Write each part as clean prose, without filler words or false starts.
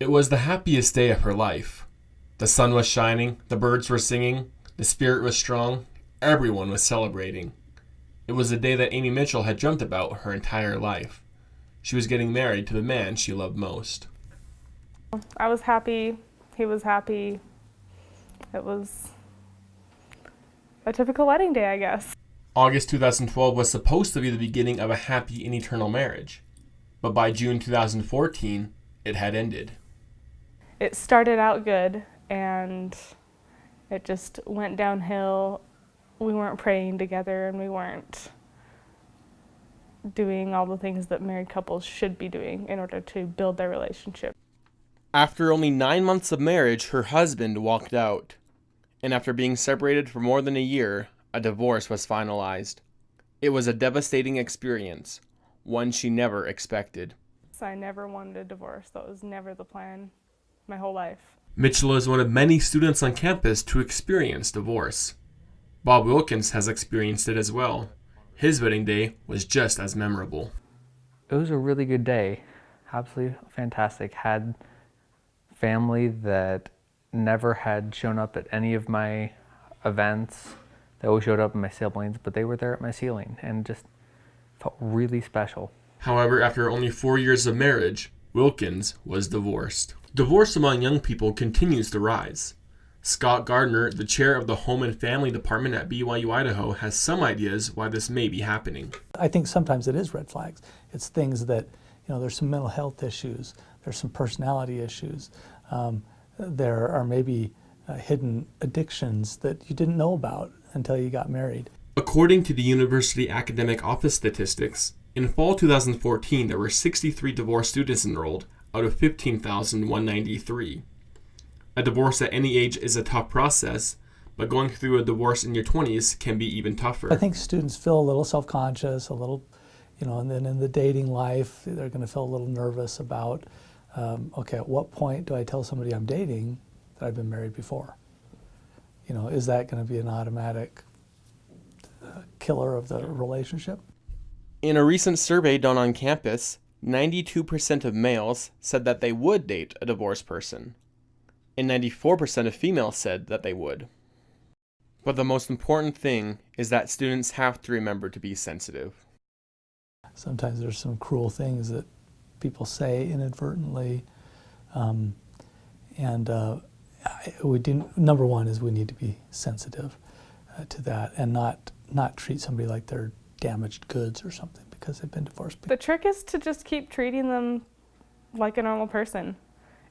It was the happiest day of her life. The sun was shining, the birds were singing, the spirit was strong, everyone was celebrating. It was a day that Amy Mitchell had dreamt about her entire life. She was getting married to the man she loved most. I was happy. He was happy. It was a typical wedding day, I guess. August 2012 was supposed to be the beginning of a happy and eternal marriage, but by June 2014, it had ended. It started out good, and it just went downhill. We weren't praying together, and we weren't doing all the things that married couples should be doing in order to build their relationship. After only 9 months of marriage, her husband walked out. And after being separated for more than a year, a divorce was finalized. It was a devastating experience, one she never expected. So I never wanted a divorce. That was never the plan my whole life. Mitchell is one of many students on campus to experience divorce. Bob Wilkins has experienced it as well. His wedding day was just as memorable. It was a really good day. Absolutely fantastic. Had family that never had shown up at any of my events. They always showed up in my siblings, but they were there at my ceiling and just felt really special. However, after only 4 years of marriage, Wilkins was divorced. Divorce among young people continues to rise. Scott Gardner, the chair of the Home and Family Department at BYU Idaho, has some ideas why this may be happening. I think sometimes it is red flags. It's things that, there's some mental health issues, there's some personality issues, there are maybe hidden addictions that you didn't know about until you got married. According to the University Academic Office statistics, in fall 2014 there were 63 divorced students enrolled out of 15,193. A divorce at any age is a tough process, but going through a divorce in your 20s can be even tougher. I think students feel a little self-conscious, a little, and then in the dating life, they're going to feel a little nervous about, okay, at what point do I tell somebody I'm dating that I've been married before? Is that going to be an automatic killer of the relationship? In a recent survey done on campus, 92% of males said that they would date a divorced person, and 94% of females said that they would. But the most important thing is that students have to remember to be sensitive. Sometimes there's some cruel things that people say inadvertently, number one is we need to be sensitive to that and not treat somebody like they're damaged goods or something because they've been divorced. The trick is to just keep treating them like a normal person.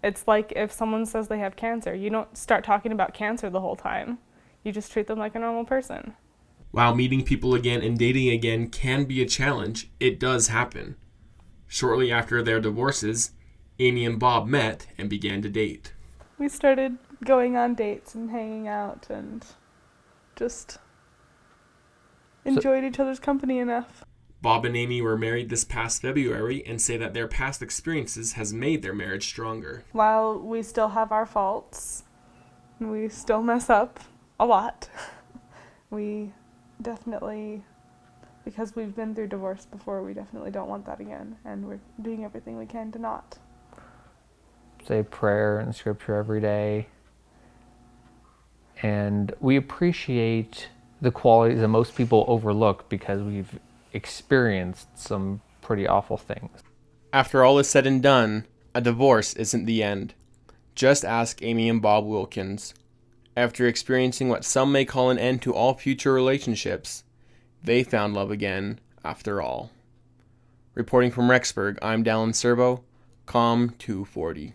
It's like if someone says they have cancer, you don't start talking about cancer the whole time. You just treat them like a normal person. While meeting people again and dating again can be a challenge, it does happen. Shortly after their divorces, Amy and Bob met and began to date. We started going on dates and hanging out and just enjoyed each other's company enough. Bob and Amy were married this past February and say that their past experiences has made their marriage stronger. While we still have our faults, we still mess up a lot. We definitely, because we've been through divorce before, we definitely don't want that again, and we're doing everything we can to not. Say prayer and scripture every day. And we appreciate the qualities that most people overlook because we've experienced some pretty awful things. After all is said and done, a divorce isn't the end. Just ask Amy and Bob Wilkins. After experiencing what some may call an end to all future relationships, they found love again after all. Reporting from Rexburg, I'm Dallin Serbo, COM 240.